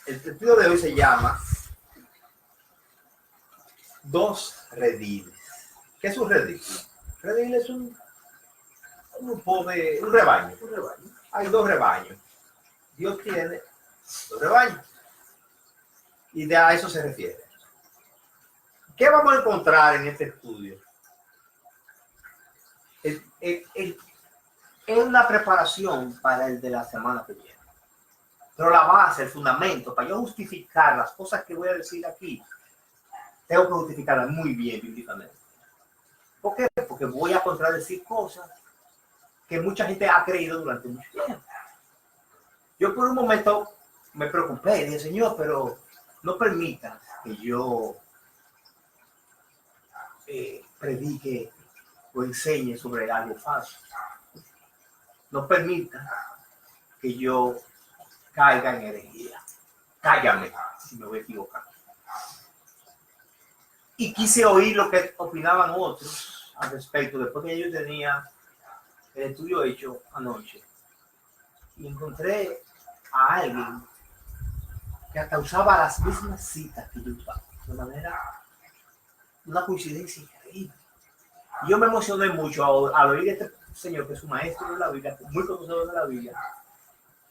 el estudio de hoy se llama Dos rediles. ¿Qué es un redil? Redil es un rebaño. Hay dos rebaños. Dios tiene dos rebaños. Y a eso se refiere. ¿Qué vamos a encontrar en este estudio? Es una preparación para el de la semana que viene. Pero la base, el fundamento, para yo justificar las cosas que voy a decir aquí, tengo que justificarlas muy bien bíblicamente. ¿Por qué? Porque voy a contradecir cosas que mucha gente ha creído durante mucho tiempo. Yo por un momento me preocupé y dije, Señor, pero no permita que yo predique o enseñe sobre algo falso. No permita que yo caiga en herejía. Cállame si me voy a equivocar. Y quise oír lo que opinaban otros al respecto, después que yo tenía el estudio hecho anoche. Y encontré a alguien que hasta usaba las mismas citas que yo usaba. De manera, una coincidencia increíble. Y yo me emocioné mucho al oír a este señor, que es un maestro de la Biblia, muy conocedor de la Biblia,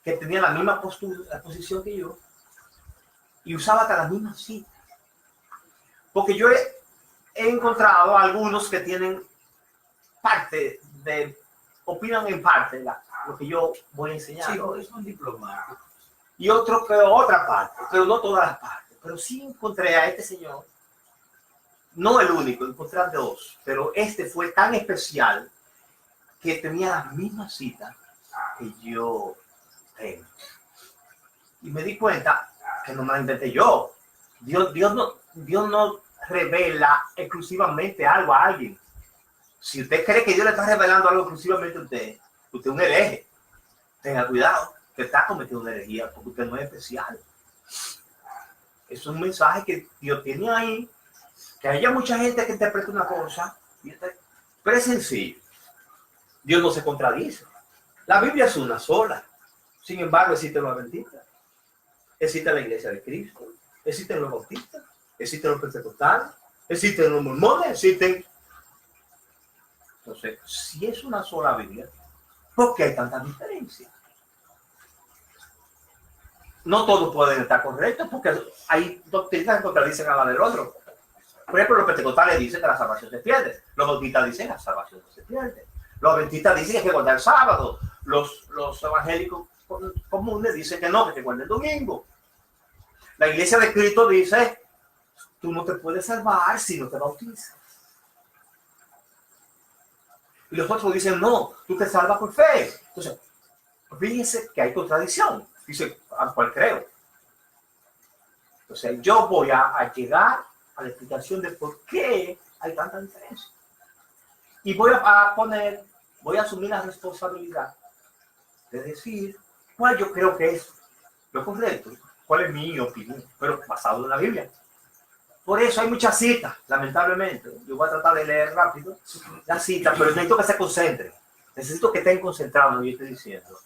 que tenía la misma postura, la posición que yo, y usaba hasta las mismas citas. Porque yo he encontrado a algunos que tienen opinan en parte lo que yo voy a enseñar. Sí, es un diplomático. Y otro que otra parte, pero no todas las partes. Pero sí encontré a este señor, no el único, encontré a dos, pero este fue tan especial que tenía las mismas citas que yo tengo. Y me di cuenta que no me la inventé yo. Dios no revela exclusivamente algo a alguien. Si usted cree que Dios le está revelando algo exclusivamente a usted es un hereje. Tenga cuidado, que está cometiendo una herejía, porque usted no es especial. Es un mensaje que Dios tiene ahí, que haya mucha gente que interprete una cosa, pero es sencillo. Dios no se contradice. La Biblia es una sola. Sin embargo, existen los adventistas, existe la Iglesia de Cristo, existen los bautistas, existen los pentecostales, existen los mormones, existen. Entonces, si es una sola Biblia, ¿por qué hay tantas diferencias? No todos pueden estar correctos porque hay doctrinas que contradicen a la del otro. Por ejemplo, los pentecostales dicen que la salvación se pierde. Los bautistas dicen que la salvación no se pierde. Los adventistas dicen que hay que guardar el sábado. Los evangélicos comunes dicen que no, que hay que guardar el domingo. La Iglesia de Cristo dice, tú no te puedes salvar si no te bautizas. Y los otros dicen, no, tú te salvas por fe. Entonces, fíjense que hay contradicción. Dice, ¿a cuál creo? Entonces, yo voy a llegar a la explicación de por qué hay tanta diferencia. Y voy a asumir la responsabilidad de decir cuál yo creo que es lo correcto, cuál es mi opinión, pero basado en la Biblia. Por eso hay muchas citas, lamentablemente. Yo voy a tratar de leer rápido las citas, pero necesito que se concentren. Necesito que estén concentrados en lo que yo estoy diciendo.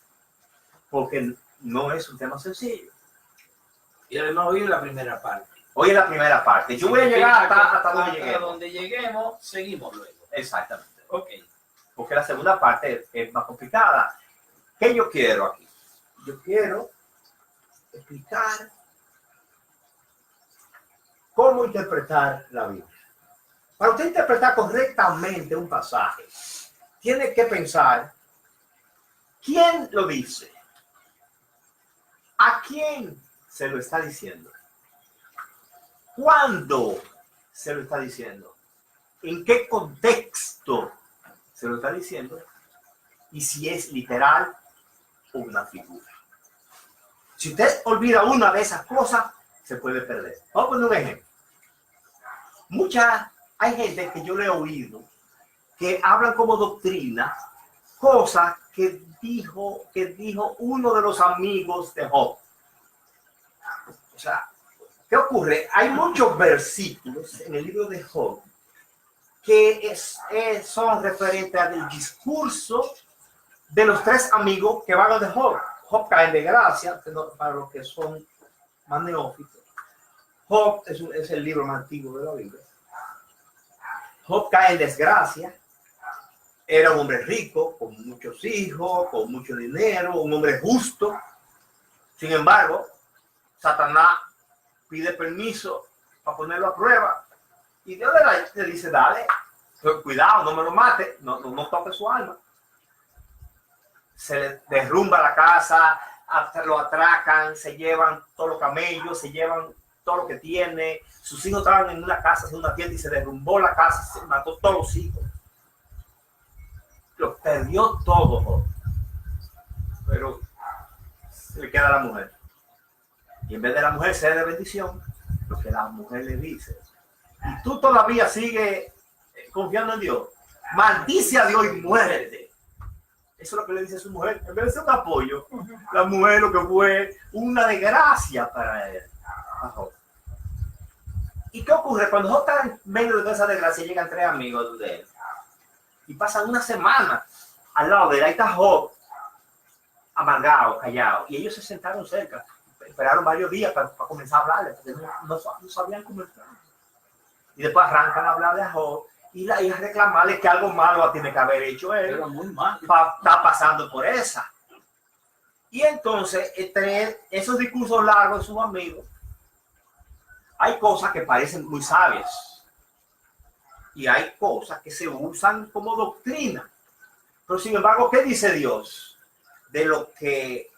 Porque no es un tema sencillo. Y además hoy es la primera parte. Hoy es la primera parte. Yo voy a llegar hasta donde lleguemos. Hasta donde lleguemos, seguimos luego. Exactamente. Ok. Porque la segunda parte es más complicada. ¿Qué yo quiero aquí? Yo quiero explicar cómo interpretar la Biblia. Para usted interpretar correctamente un pasaje, tiene que pensar quién lo dice, a quién se lo está diciendo, cuándo se lo está diciendo, en qué contexto se lo está diciendo y si es literal o una figura. Si usted olvida una de esas cosas, se puede perder. Vamos a poner un ejemplo. Hay gente que yo le he oído que hablan como doctrina cosas que dijo uno de los amigos de Job. O sea, ¿qué ocurre? Hay muchos versículos en el libro de Job que son referentes al discurso de los tres amigos que van a de Job. Job cae en desgracia, para los que son más neófitos. Job es el libro más antiguo de la Biblia. Job cae en desgracia. Era un hombre rico, con muchos hijos, con mucho dinero, un hombre justo. Sin embargo, Satanás pide permiso para ponerlo a prueba. Y Dios le dice, dale, pero cuidado, no me lo mate, no toque su alma. Se le derrumba la casa, hasta lo atracan, se llevan todos los camellos, se llevan todo lo que tiene. Sus hijos estaban en una casa, en una tienda, y se derrumbó la casa, se mató todos los hijos. Lo perdió todo, pero se le queda a la mujer. Y en vez de la mujer ser de bendición, lo que la mujer le dice, y tú todavía sigues confiando en Dios, maldice a Dios y muérete. Eso es lo que le dice a su mujer. En vez de ser un apoyo, la mujer lo que fue una desgracia para él. ¿Y qué ocurre? Cuando Job está en medio de toda esa desgracia, llegan tres amigos de él. Y pasan una semana al lado de él. Ahí está Job, amargado, callado. Y ellos se sentaron cerca. Esperaron varios días para comenzar a hablarle, porque no sabían cómo estar. Y después arrancan a hablarle a Job y a reclamarle que algo malo tiene que haber hecho él. Pero muy mal. Está pasando por esa. Y entonces, entre esos discursos largos de sus amigos, hay cosas que parecen muy sabias. Y hay cosas que se usan como doctrina. Pero sin embargo, ¿qué dice Dios de lo que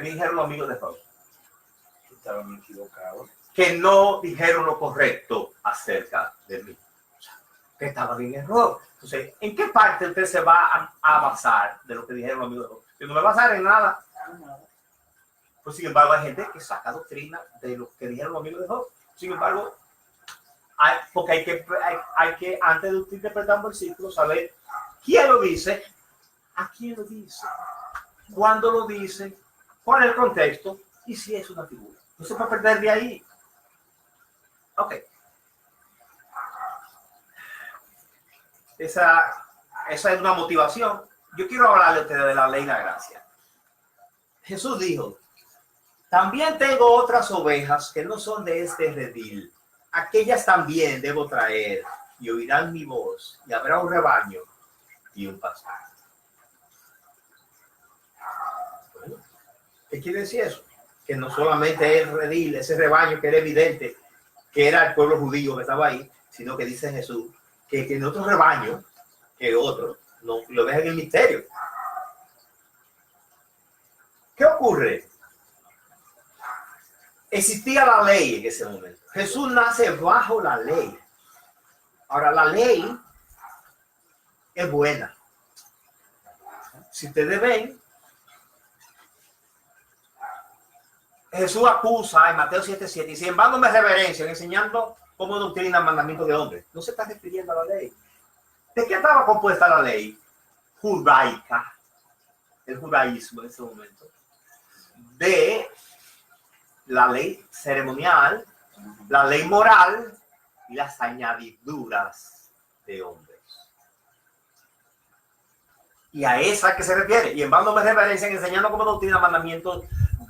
dijeron los amigos de Job? Estaban equivocados. Que no dijeron lo correcto acerca de mí. O sea, que estaban en error. Entonces, ¿en qué parte usted se va a basar de lo que dijeron los amigos de Job? Yo no me voy a basar en nada. Pues sin embargo, hay gente que saca doctrina de lo que dijeron los amigos de Job. Sin embargo, porque hay que, antes de interpretar un versículo, saber quién lo dice, a quién lo dice, cuándo lo dice, cuál es el contexto y si es una figura. No se puede perder de ahí. Ok. Esa es una motivación. Yo quiero hablarle a ustedes de la ley de la gracia. Jesús dijo, también tengo otras ovejas que no son de este redil. Aquellas también debo traer y oirán mi voz y habrá un rebaño y un pastor. Bueno, ¿qué quiere decir eso? Que no solamente es el redil, ese rebaño que era evidente que era el pueblo judío que estaba ahí, sino que dice Jesús que tiene otro rebaño que otro, no lo deja en el misterio. ¿Qué ocurre? Existía la ley en ese momento. Jesús nace bajo la ley. Ahora, la ley es buena. Si ustedes ven, Jesús acusa en Mateo 7:7 y sin embargo me reverencian enseñando cómo doctrina el mandamiento de hombres. No se está refiriendo a la ley. ¿De qué estaba compuesta la ley? Judaica. El judaísmo en ese momento. De la ley ceremonial, la ley moral y las añadiduras de hombres. Y a esa que se refiere. Y en vano me reverencian enseñando como doctrina mandamientos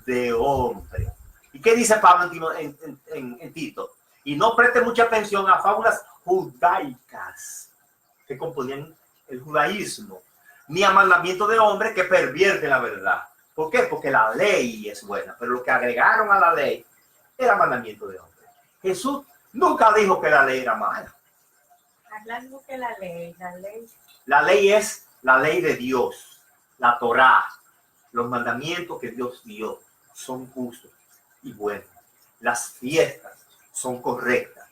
de hombre. ¿Y qué dice Pablo en Tito? Y no preste mucha atención a fábulas judaicas que componían el judaísmo, ni a mandamientos de hombre que pervierten la verdad. ¿Por qué? Porque la ley es buena, pero lo que agregaron a la ley era mandamiento de hombre. Jesús nunca dijo que la ley era mala. Hablando que la ley. La ley es la ley de Dios, la Torá, los mandamientos que Dios dio son justos y buenos. Las fiestas son correctas.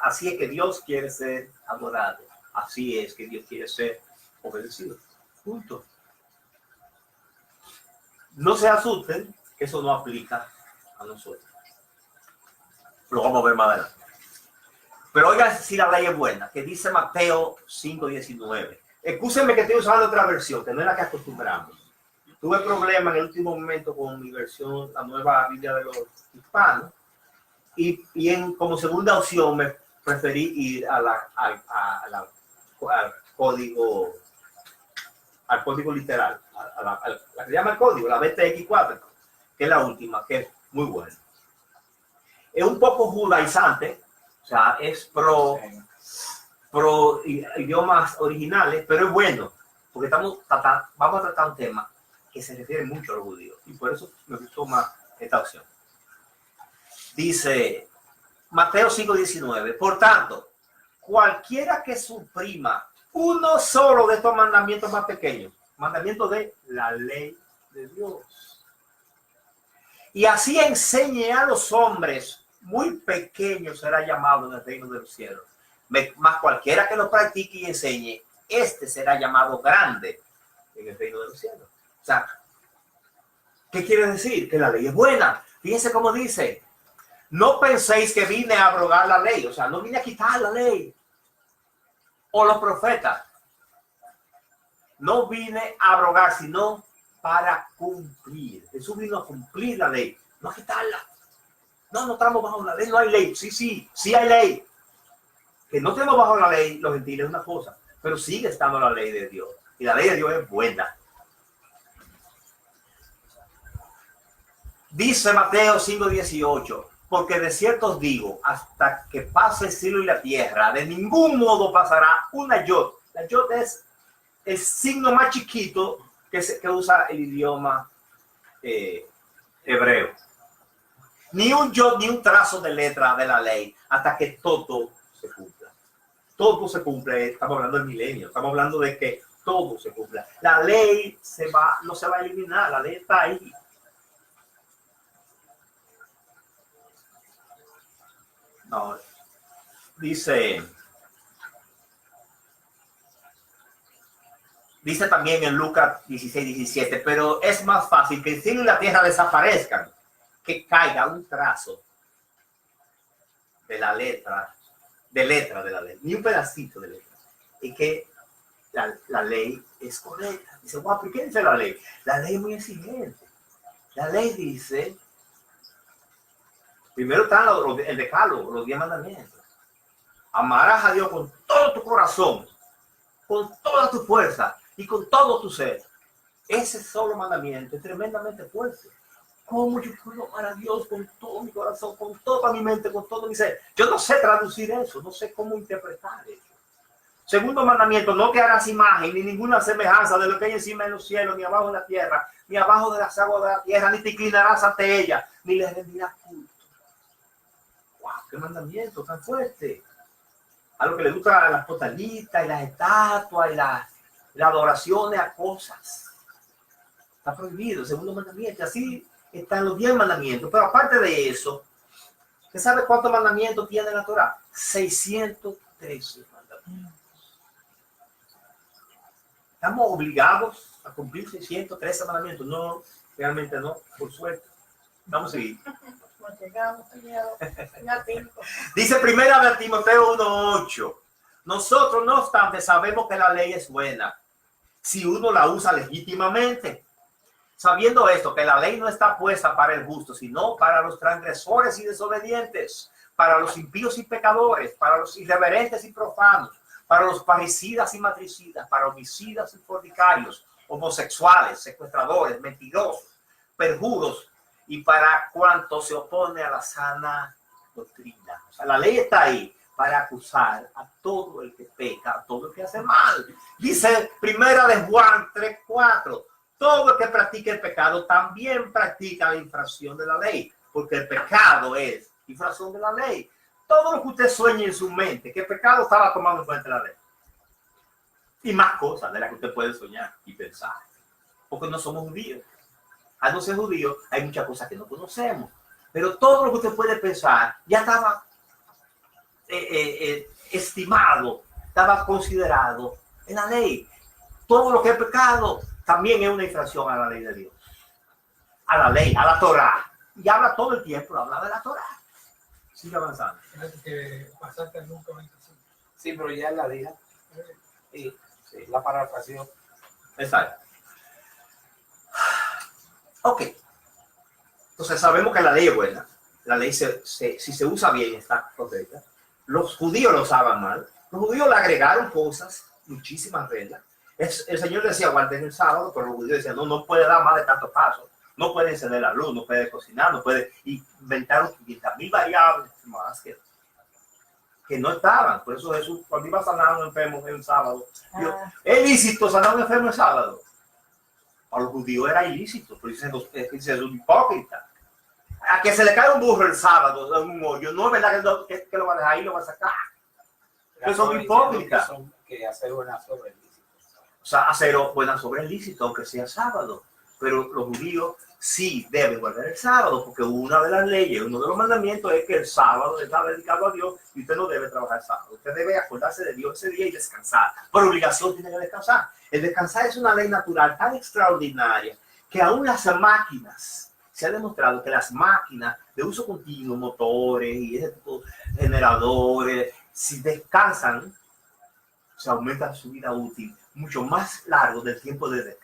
Así es que Dios quiere ser adorado. Así es que Dios quiere ser obedecido. Punto. No se asusten que eso no aplica a nosotros. Lo vamos a ver más adelante. Pero oigan si la ley es buena, que dice Mateo 5:19. Excúsenme que estoy usando otra versión, que no es la que acostumbramos. Tuve problemas en el último momento con mi versión, la nueva Biblia de los hispanos, y como segunda opción me preferí ir al código al código literal, a la que llama el código, la BTX4, que es la última, que es muy buena. Es un poco judaizante, o sea, es pro idiomas originales, pero es bueno, porque vamos a tratar un tema que se refiere mucho a los judíos, y por eso me gustó más esta opción. Dice Mateo 5:19, por tanto, cualquiera que suprima uno solo de estos mandamientos más pequeños, mandamientos de la ley de Dios, y así enseñe a los hombres, muy pequeños será llamado en el reino de los cielos. Más cualquiera que lo practique y enseñe, este será llamado grande en el reino de los cielos. O sea, ¿qué quiere decir? Que la ley es buena. Fíjense cómo dice, no penséis que vine a abrogar la ley. O sea, no vine a quitar la ley. O los profetas. No vine a abrogar, sino para cumplir. Jesús vino a cumplir la ley, no a quitarla. No estamos bajo la ley, no hay ley. Sí hay ley. Que no tenemos bajo la ley los gentiles es una cosa, pero sigue estando la ley de Dios. Y la ley de Dios es buena. Dice Mateo 5:18, porque de cierto os digo, hasta que pase el cielo y la tierra, de ningún modo pasará una yod. La yod es el signo más chiquito que usa el idioma hebreo. Ni un yod, ni un trazo de letra de la ley, hasta que todo se cumpla. Todo se cumple, estamos hablando del milenio, estamos hablando de que todo se cumpla. La ley no se va a eliminar, la ley está ahí. No, dice también en Lucas 16:17, pero es más fácil que el cielo y la tierra desaparezcan, que caiga un trazo de la letra de la ley, ni un pedacito de letra, y que la ley es correcta. Dice, guau, ¿qué dice la ley? La ley es muy exigente. La ley dice, primero están el decálogo, los 10 mandamientos. Amarás a Dios con todo tu corazón, con toda tu fuerza y con todo tu ser. Ese solo mandamiento es tremendamente fuerte. ¿Cómo yo puedo amar a Dios con todo mi corazón, con toda mi mente, con todo mi ser? Yo no sé traducir eso, no sé cómo interpretar eso. Segundo mandamiento, no te harás imagen ni ninguna semejanza de lo que hay encima en los cielos, ni abajo en la tierra, ni abajo de las aguas de la tierra, ni te inclinarás ante ella, ni les rendirás culto. ¡Wow! ¡Qué mandamiento tan fuerte! A lo que le gustan las postalitas y las estatuas y las adoraciones a cosas. Está prohibido el segundo mandamiento. Así están los 10 mandamientos. Pero aparte de eso, ¿usted sabe cuántos mandamientos tiene la Torá? 613 mandamientos. ¿Estamos obligados a cumplir 613 mandamientos? No, realmente no, por suerte. Vamos a seguir. Dice primera de Timoteo 1:8. Nosotros, no obstante, sabemos que la ley es buena si uno la usa legítimamente. Sabiendo esto, que la ley no está puesta para el justo, sino para los transgresores y desobedientes, para los impíos y pecadores, para los irreverentes y profanos, para los parricidas y matricidas, para homicidas y fornicarios, homosexuales, secuestradores, mentirosos, perjuros, y para cuanto se opone a la sana doctrina. O sea, la ley está ahí para acusar a todo el que peca, a todo el que hace mal. Dice primera de Juan 3:4. Todo el que practica el pecado también practica la infracción de la ley, porque el pecado es infracción de la ley. Todo lo que usted sueñe en su mente, que el pecado estaba tomando en cuenta la ley. Y más cosas de las que usted puede soñar y pensar. Porque no somos judíos. Al no ser judíos, hay muchas cosas que no conocemos. Pero todo lo que usted puede pensar ya estaba estimado, estaba considerado en la ley. Todo lo que es pecado también es una infracción a la ley de Dios. A la ley, a la Torá. Y habla todo el tiempo, habla de la Torá. Sigue avanzando. Que pasaste al nunca 25. Sí, pero ya la dije. Sí, la parafraseó. Exacto. Ok. Entonces sabemos que la ley es buena. La ley, si se usa bien, está correcta. Los judíos lo usaban mal. Los judíos le agregaron cosas, muchísimas reglas. El Señor decía, guarden el sábado, pero los judíos decían, no, no puede dar más de tantos pasos. No puede encender la luz, no puede cocinar, no puede inventar 500,000 variables más que no estaban. Por eso Jesús, cuando iba a sanar a un enfermo el sábado, dijo, es lícito sanar a un enfermo el sábado. Para los judíos era ilícito, pero dice es un hipócrita. A que se le cae un burro el sábado en un hoyo, no es verdad que lo va a dejar ahí, lo va a sacar. Pero son hipócritas. Que hacer buenas obras es lícito. O sea, hacer buenas obras es lícito, aunque sea sábado. Pero los judíos sí deben guardar el sábado, porque una de las leyes, uno de los mandamientos es que el sábado está dedicado a Dios y usted no debe trabajar el sábado. Usted debe acordarse de Dios ese día y descansar. Por obligación tiene que descansar. El descansar es una ley natural tan extraordinaria que aún las máquinas, se ha demostrado que las máquinas de uso continuo, motores y ese tipo de generadores, si descansan, se aumenta su vida útil mucho más largo del tiempo de descanso.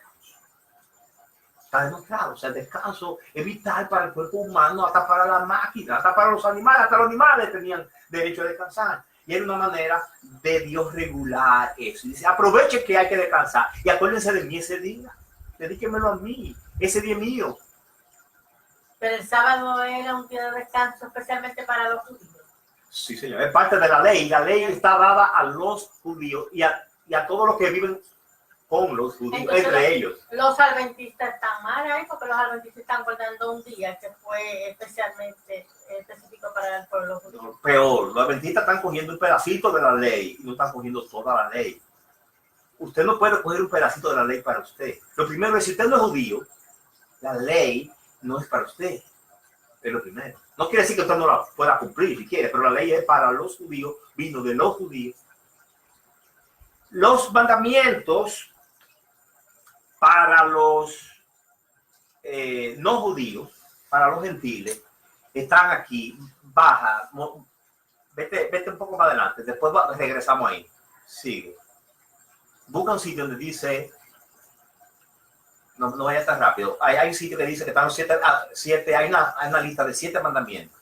Está demostrado, o sea, el descanso es vital para el cuerpo humano, hasta para la máquina, hasta para los animales, hasta los animales tenían derecho a descansar. Y era una manera de Dios regular eso. Y dice, aprovechen que hay que descansar y acuérdense de mí ese día, dedíquenmelo a mí, ese día es mío. Pero el sábado era un día de descanso especialmente para los judíos. Sí, señor, es parte de la ley. La ley está dada a los judíos y a todos los que viven con los judíos, entonces, entre ellos. Los adventistas están mal ahí porque los adventistas están guardando un día que fue especialmente específico para el pueblo judío. No, peor, los adventistas están cogiendo un pedacito de la ley y no están cogiendo toda la ley. Usted no puede coger un pedacito de la ley para usted. Lo primero es, si usted no es judío, la ley no es para usted. Es lo primero. No quiere decir que usted no la pueda cumplir si quiere, pero la ley es para los judíos, vino de los judíos. Los mandamientos para los no judíos, para los gentiles, están aquí, baja, vete un poco más adelante, después regresamos ahí, sigue. Busca un sitio donde dice, no vaya tan rápido, hay un sitio que dice que están siete, hay una lista de 7 mandamientos.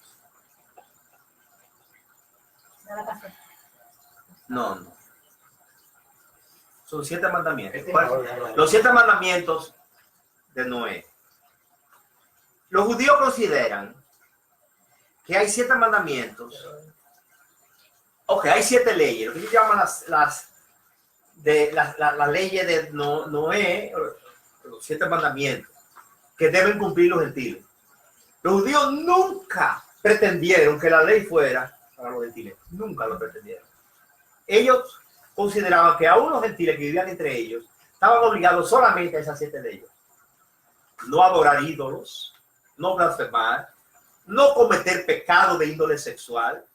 No. Son 7 mandamientos. Los 7 mandamientos de Noé. Los judíos consideran que hay 7 mandamientos. Ok, hay 7 leyes. Lo que ellos llaman las leyes de Noé, los 7 mandamientos, que deben cumplir los gentiles. Los judíos nunca pretendieron que la ley fuera para los gentiles. Nunca lo pretendieron. Ellos consideraban que aún los gentiles que vivían entre ellos estaban obligados solamente a esas 7 leyes. No adorar ídolos, no blasfemar, no cometer pecado de índole sexual,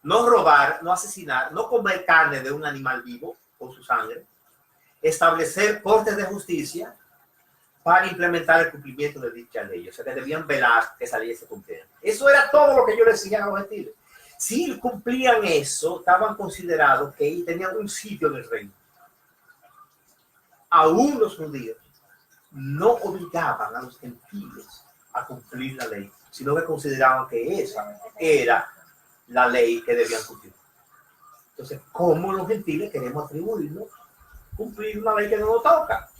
no robar, no asesinar, no comer carne de un animal vivo con su sangre, establecer cortes de justicia para implementar el cumplimiento de dicha ley. O sea, que debían velar que esa ley se cumpliera. Eso era todo lo que ellos le decían a los gentiles. Si cumplían eso, estaban considerados que tenían un sitio en el reino. Aún los judíos no obligaban a los gentiles a cumplir la ley, sino que consideraban que esa era la ley que debían cumplir. Entonces, ¿cómo los gentiles queremos atribuirnos cumplir una ley que no nos toca?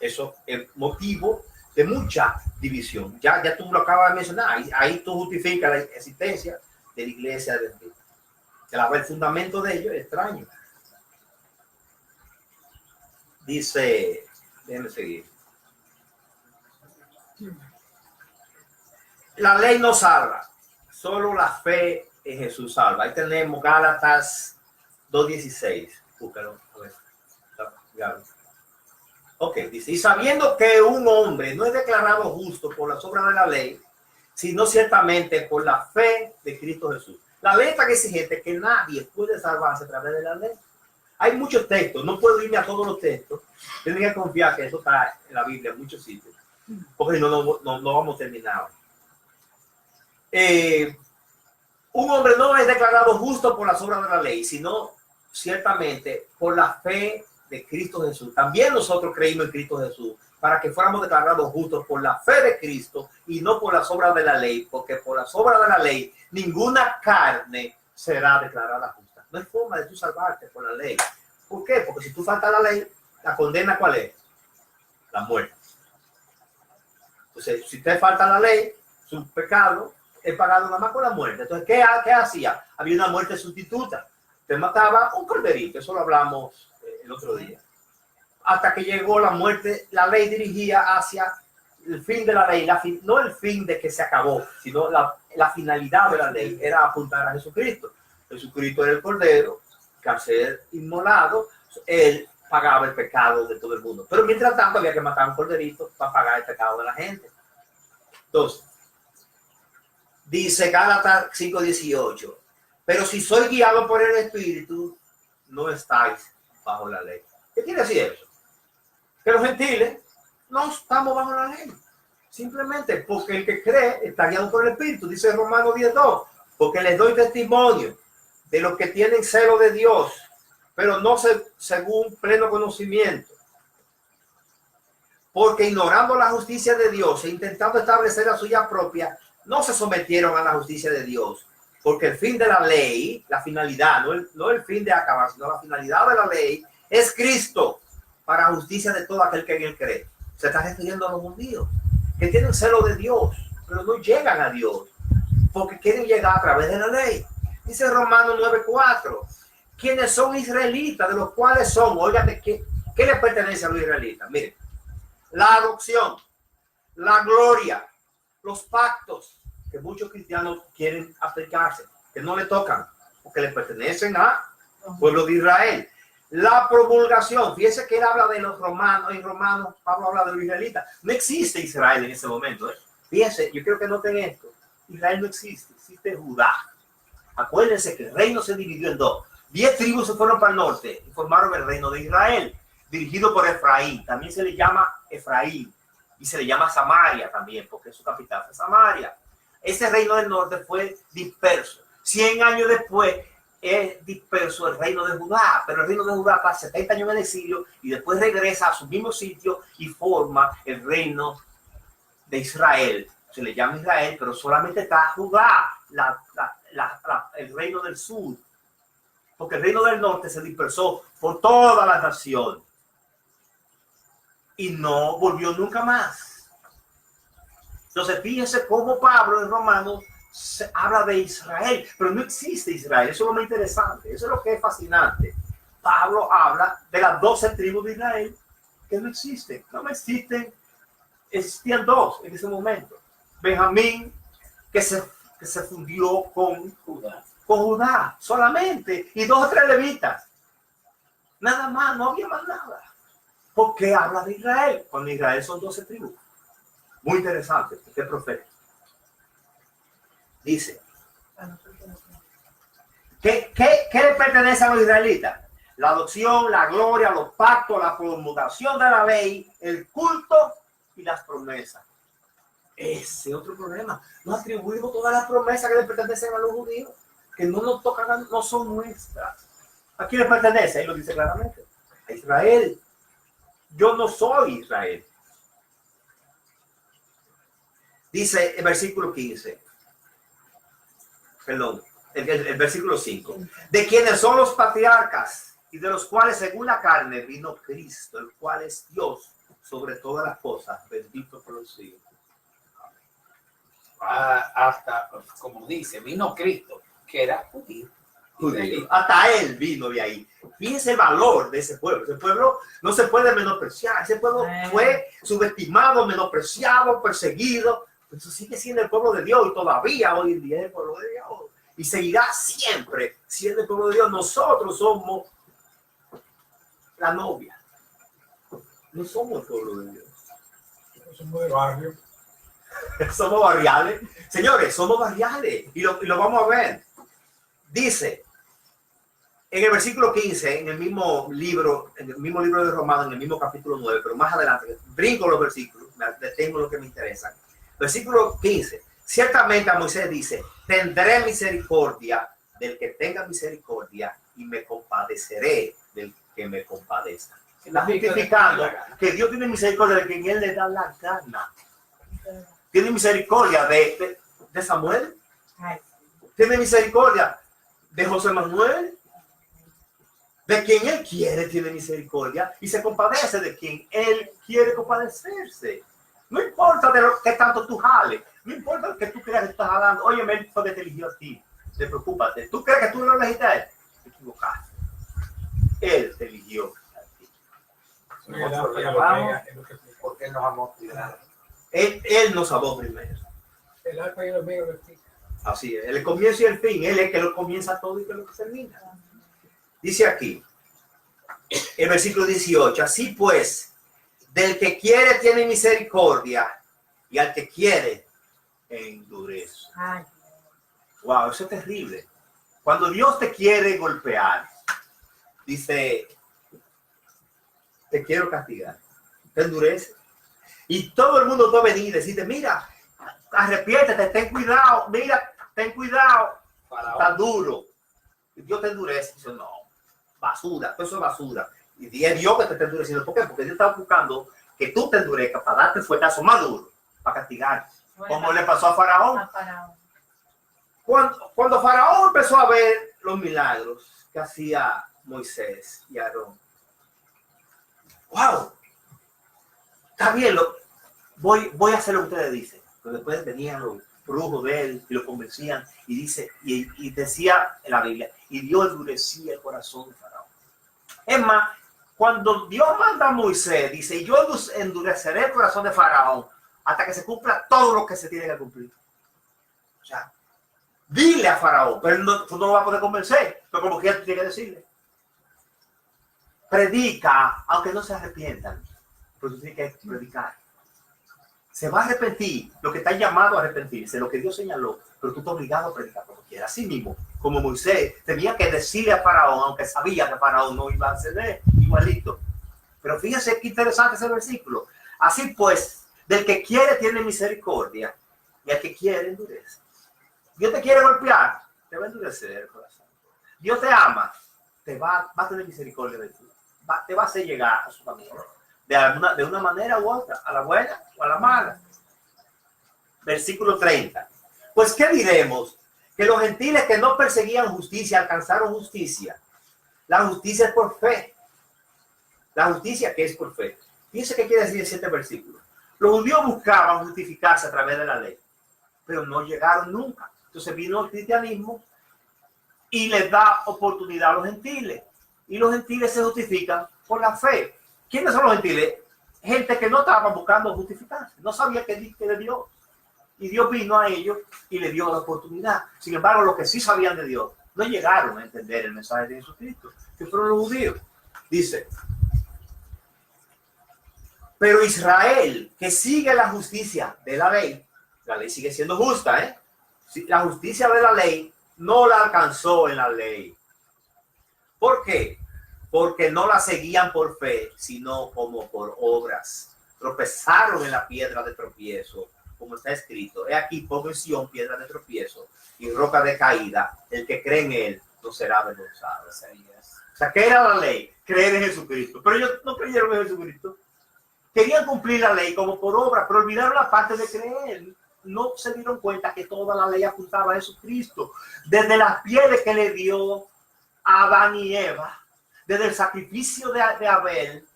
Eso es motivo de mucha división. Ya tú lo acabas de mencionar. Ahí tú justificas la existencia de la iglesia de Dios. El fundamento de ello es extraño. Dice, déjenme seguir. La ley no salva, solo la fe en Jesús salva. Ahí tenemos Gálatas 2:16. Búscalo, a ver. Ok, dice, y sabiendo que un hombre no es declarado justo por las obras de la ley, sino ciertamente por la fe de Cristo Jesús. La ley está exigente que nadie puede salvarse a través de la ley. Hay muchos textos, no puedo irme a todos los textos, tengo que confiar que eso está en la Biblia en muchos sitios, porque no vamos a terminar. Un hombre no es declarado justo por las obras de la ley, sino ciertamente por la fe de Cristo Jesús. También nosotros creímos en Cristo Jesús para que fuéramos declarados justos por la fe de Cristo y no por las obras de la ley, porque por las obras de la ley ninguna carne será declarada justa. No hay forma de tú salvarte por la ley. ¿Por qué? Porque si tú faltas la ley, la condena ¿cuál es? La muerte. Entonces, si usted falta la ley, su pecado es pagado nada más con la muerte. Entonces, ¿qué hacía? Había una muerte sustituta. Usted mataba un corderito, eso lo hablamos el otro día. Hasta que llegó la muerte, la ley dirigía hacia el fin de la ley, no el fin de que se acabó, sino la finalidad de la ley era apuntar a Jesucristo. Jesucristo era el cordero, que al ser inmolado, él pagaba el pecado de todo el mundo. Pero mientras tanto había que matar a un corderito para pagar el pecado de la gente. Entonces, dice Gálatas 5:18, pero si soy guiado por el Espíritu, no estáis bajo la ley. ¿Qué quiere decir eso? Que los gentiles no estamos bajo la ley. Simplemente porque el que cree está guiado por el Espíritu. Dice Romanos 10:2, porque les doy testimonio de los que tienen celo de Dios, pero no según pleno conocimiento. Porque ignorando la justicia de Dios e intentando establecer la suya propia, no se sometieron a la justicia de Dios. Porque el fin de la ley, la finalidad, no el fin de acabar, sino la finalidad de la ley, es Cristo, para justicia de todo aquel que en él cree. Se está refiriendo a los judíos, que tienen celo de Dios, pero no llegan a Dios, porque quieren llegar a través de la ley. Dice Romanos 9:4, quienes son israelitas, de los cuales son, óigame, ¿qué les pertenece a los israelitas? Miren, la adopción, la gloria, los pactos, que muchos cristianos quieren aplicarse, que no le tocan, porque le pertenecen al pueblo de Israel. La promulgación, fíjense que él habla de los romanos, en Romanos Pablo habla de los israelitas. No existe Israel en ese momento. Fíjense, yo quiero que noten esto. Israel no existe, existe Judá. Acuérdense que el reino se dividió en dos. 10 tribus se fueron para el norte y formaron el reino de Israel, dirigido por Efraín. También se le llama Efraín y se le llama Samaria también, porque su capital fue Samaria. Ese reino del norte fue disperso. 100 años después es disperso el reino de Judá, pero el reino de Judá pasa 70 años en el exilio y después regresa a su mismo sitio y forma el reino de Israel. Se le llama Israel, pero solamente está Judá, el reino del sur, porque el reino del norte se dispersó por toda la nación y no volvió nunca más. Entonces fíjense cómo Pablo en Romanos se habla de Israel, pero no existe Israel. Eso es lo más interesante, eso es lo que es fascinante. Pablo habla de las 12 tribus de Israel que no existen, existían dos en ese momento. Benjamín, que se fundió con Judá solamente, y 2 o 3 levitas, nada más, no había más nada. ¿Por qué habla de Israel? Cuando Israel son 12 tribus. Muy interesante, este profeta. Dice, ¿qué le pertenece a los israelitas? La adopción, la gloria, los pactos, la promulgación de la ley, el culto y las promesas. Ese es otro problema. No atribuimos todas las promesas que le pertenecen a los judíos, que no nos tocan, no son nuestras. ¿A quién le pertenece? Ahí lo dice claramente. A Israel. Yo no soy Israel. Dice el versículo 15. Perdón, el versículo 5. De quienes son los patriarcas y de los cuales según la carne vino Cristo, el cual es Dios sobre todas las cosas, bendito por los siglos. Hasta, como dice, vino Cristo, que era judío. Hasta él vino de ahí. Fíjense el valor de ese pueblo. Ese pueblo no se puede menospreciar. Ese pueblo fue subestimado, menospreciado, perseguido. Eso sigue siendo el pueblo de Dios y todavía hoy en día es el pueblo de Dios. Y seguirá siempre siendo el pueblo de Dios. Nosotros somos la novia. No somos el pueblo de Dios. Somos de barrio. Somos barriales. Señores, somos barriales. Y lo vamos a ver. Dice, en el versículo 15, en el mismo libro de Romanos, en el mismo capítulo 9, pero más adelante, brinco los versículos, me detengo lo que me interesa. Versículo 15, ciertamente a Moisés dice, tendré misericordia del que tenga misericordia y me compadeceré del que me compadezca. Está justificando que Dios tiene misericordia de quien él le da la gana. Tiene misericordia de Samuel. Tiene misericordia de José Manuel. De quien Él quiere tiene misericordia y se compadece de quien Él quiere compadecerse. No importa de lo que tanto tú jales, no importa lo que tú creas que estás jalando. Oye, Él fue que te eligió a ti. Te preocúpate. ¿Tú crees que tú no lo elegiste a Él? Te equivocaste. Él te eligió a ti. Nosotros lo llamamos porque Él nos amó primero. Él nos amó primero. El alfa y el omega lo explica. Así es. El comienzo y el fin. Él es el que lo comienza todo y que lo termina. Dice aquí, el versículo 18, así pues, del que quiere tiene misericordia y al que quiere endurece. Ay, Wow, eso es terrible. Cuando Dios te quiere golpear, dice, te quiero castigar, te endurece. Y todo el mundo va a venir y decirte, mira, arrepiéntete, ten cuidado, mira, ten cuidado, está duro. Y Dios te endurece. Dice, no, basura, todo eso es basura. Y es Dios que te está endureciendo. ¿Por qué? Porque Dios está buscando que tú te endurezcas para darte el fuetazo más duro, para castigar. Como le pasó a Faraón. Cuando Faraón empezó a ver los milagros que hacía Moisés y Aarón. ¡Wow! Está bien, voy a hacer lo que ustedes dicen. Pero después venían los brujos de él y lo convencían y dice y decía en la Biblia, y Dios endurecía el corazón de Faraón. Es más, cuando Dios manda a Moisés, dice, yo endureceré el corazón de Faraón hasta que se cumpla todo lo que se tiene que cumplir. O sea, dile a Faraón, pero tú no lo vas a poder convencer, pero como quiera tú tienes que decirle. Predica, aunque no se arrepientan, pero tú tienes que predicar. Se va a arrepentir, lo que está llamado a arrepentirse, lo que Dios señaló, pero tú estás obligado a predicar como quieras. Así mismo, como Moisés tenía que decirle a Faraón, aunque sabía que Faraón no iba a ceder, igualito. Pero fíjense qué interesante ese versículo. Así pues, del que quiere tiene misericordia y al que quiere endurece. Dios te quiere golpear, te va a endurecer el corazón. Dios te ama, te va a tener misericordia de ti. Te va a hacer llegar a su camino. De una manera u otra, a la buena o a la mala. Versículo 30. Pues, ¿qué diremos? Que los gentiles que no perseguían justicia alcanzaron justicia. La justicia es por fe. La justicia que es por fe. Fíjense qué quiere decir este versículo. Los judíos buscaban justificarse a través de la ley, pero no llegaron nunca. Entonces vino el cristianismo y les da oportunidad a los gentiles. Y los gentiles se justifican por la fe. ¿Quiénes son los gentiles? Gente que no estaba buscando justificarse, no sabía que de Dios. Y Dios vino a ellos y le dio la oportunidad. Sin embargo, los que sí sabían de Dios no llegaron a entender el mensaje de Jesucristo, que fueron los judíos. Dice, pero Israel, que sigue la justicia de la ley sigue siendo justa, ¿eh? La justicia de la ley no la alcanzó en la ley. ¿Por qué? Porque no la seguían por fe, sino como por obras. Tropezaron en la piedra de tropiezo, como está escrito. He aquí pongo en Sión piedra de tropiezo y roca de caída. El que cree en él no será avergonzado. O sea, ¿qué era la ley? Creer en Jesucristo. Pero ellos no creyeron en Jesucristo. Querían cumplir la ley como por obra, pero olvidaron la parte de creer. No se dieron cuenta que toda la ley apuntaba a Jesucristo. Desde las pieles que le dio a Adán y Eva, desde el sacrificio de Abel,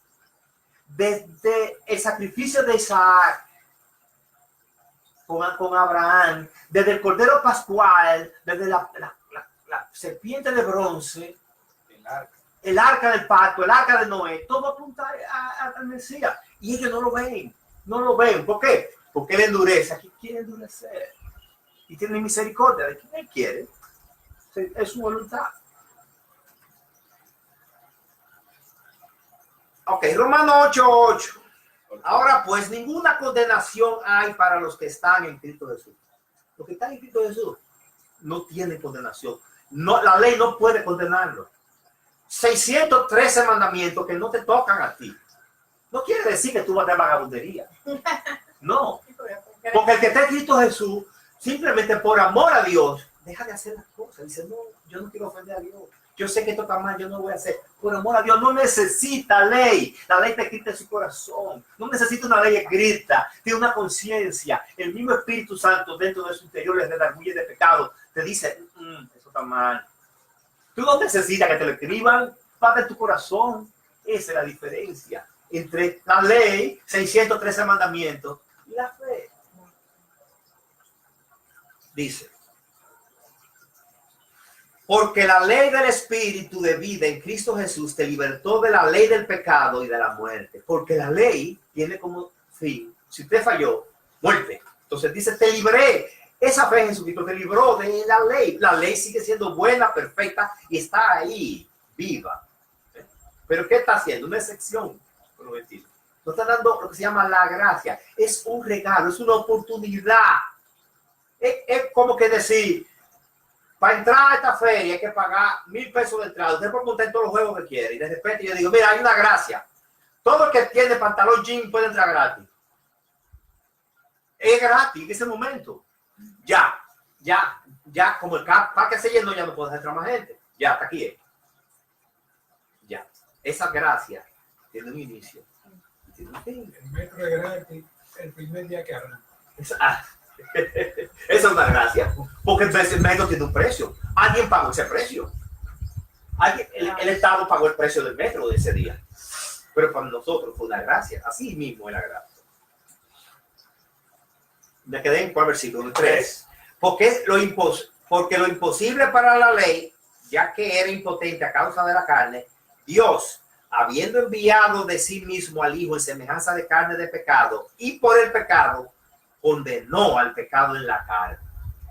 desde el sacrificio de Isaac con Abraham, desde el cordero pascual, desde la serpiente de bronce, el arca del pacto, el arca de Noé, todo apunta al Mesías. Y ellos no lo ven. ¿Por qué? Porque él endurece. Aquí quiere endurecer. Y tiene misericordia de quien él quiere. Es su voluntad. Ok, Romanos 8:8. Ahora pues, ninguna condenación hay para los que están en Cristo Jesús. Los que están en Cristo Jesús no tienen condenación. No, la ley no puede condenarlo. 613 mandamientos que no te tocan a ti. No quiere decir que tú vas a hacer vagabundería. No. Porque el que está en Cristo Jesús, simplemente por amor a Dios, deja de hacer las cosas. Dice, no, yo no quiero ofender a Dios. Yo sé que esto está mal, yo no voy a hacer. Por amor a Dios, no necesita ley. La ley te escrita en su corazón. No necesita una ley escrita. Tiene una conciencia. El mismo Espíritu Santo dentro de su interior les redarguye de pecado. Te dice, eso está mal. Tú no necesitas que te lo escriban. va de tu corazón. Esa es la diferencia entre la ley, 613 mandamientos, y la fe. Dice, porque la ley del Espíritu de vida en Cristo Jesús te libertó de la ley del pecado y de la muerte. Porque la ley tiene como fin, si usted falló, muerte. Entonces dice, te libré. Esa fe en Jesucristo te libró de la ley. La ley sigue siendo buena, perfecta y está ahí, viva. Pero ¿qué está haciendo? Una excepción. No está dando lo que se llama la gracia. Es un regalo, es una oportunidad. Es como que decir, para entrar a esta feria hay que pagar 1,000 pesos de entrada. Usted puede montar todos los juegos que quiere. Y de repente yo digo, mira, hay una gracia. Todo el que tiene pantalón jean puede entrar gratis. Es gratis en ese momento. Ya, como el parque se llenó, ya no puede entrar más gente. Ya, hasta aquí es. Ya. Esa gracia tiene un inicio. Tiene un fin. El metro es gratis el primer día que arranca. Esa es una gracia. Porque el metro tiene un precio. Alguien pagó ese precio. El Estado pagó el precio del metro de ese día. Pero para nosotros fue una gracia. Así mismo es la gracia. Me quedé en cuál versículo, 3. Porque lo imposible para la ley, ya que era impotente a causa de la carne, Dios, habiendo enviado de sí mismo al Hijo en semejanza de carne de pecado, y por el pecado, condenó al pecado en la carne.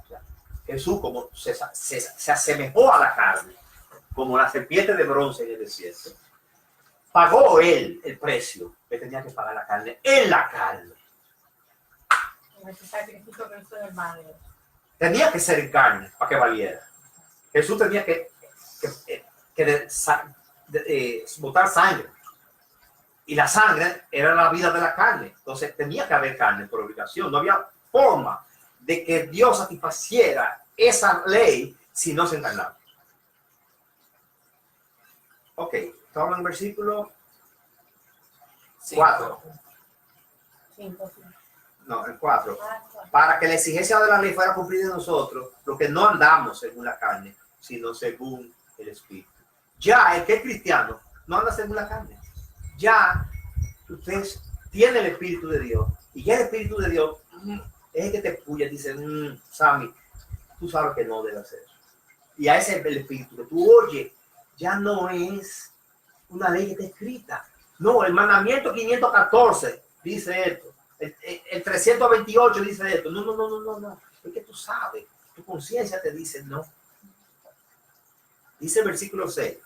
O sea, Jesús como se asemejó a la carne, como la serpiente de bronce en el desierto. Pagó él el precio que tenía que pagar la carne en la carne. Ese sacrificio que hizo el madre. Tenía que ser en carne para que valiera. Jesús tenía que botar sangre. Y la sangre era la vida de la carne. Entonces tenía que haber carne por obligación. No había forma de que Dios satisfaciera esa ley si no se encarnaba. Ok, estamos en el versículo 4. 5. No, el 4. Para que la exigencia de la ley fuera cumplida en nosotros, lo que no andamos según la carne, sino según el Espíritu. Ya el que es cristiano no anda según la carne. Ya usted tiene el Espíritu de Dios. Y ya el Espíritu de Dios es el que te puya y dice, Sammy, tú sabes que no debe hacer eso. Y a ese es el Espíritu que tú oyes. Ya no es una ley que está escrita. No, el mandamiento 514 dice esto. El 328 dice esto. No. Es que tú sabes. Tu conciencia te dice no. Dice el versículo 6.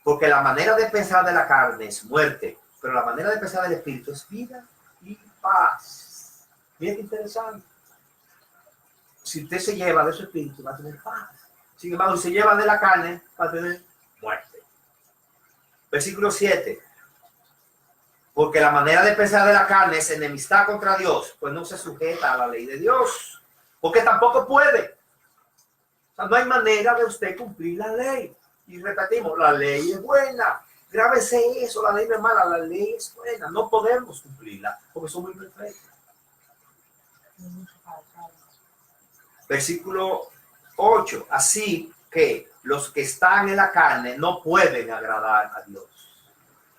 Porque la manera de pensar de la carne es muerte, pero la manera de pensar del Espíritu es vida y paz. Bien interesante. Si usted se lleva de su Espíritu, va a tener paz. Sin embargo, si se lleva de la carne, va a tener muerte. Versículo 7. Porque la manera de pensar de la carne es enemistad contra Dios, pues no se sujeta a la ley de Dios. Porque tampoco puede. O sea, no hay manera de usted cumplir la ley. Y repetimos, la ley es buena. Grábese eso, la ley no es mala, la ley es buena. No podemos cumplirla porque somos imperfectos. Versículo 8. Así que los que están en la carne no pueden agradar a Dios.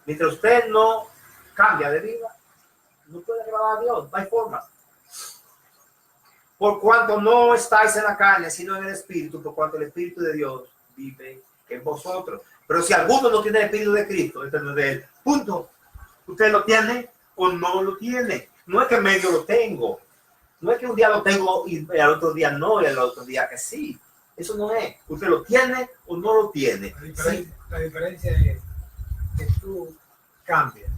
Mientras usted no cambia de vida, no puede agradar a Dios, no hay forma. Por cuanto no estáis en la carne, sino en el Espíritu, por cuanto el Espíritu de Dios vive en vosotros. Pero si alguno no tiene el Espíritu de Cristo, este no es de él. Punto. Usted lo tiene o no lo tiene. No es que medio lo tengo. No es que un día lo tengo y al otro día no, y al otro día que sí. Eso no es. Usted lo tiene o no lo tiene. La diferencia es que tú cambias,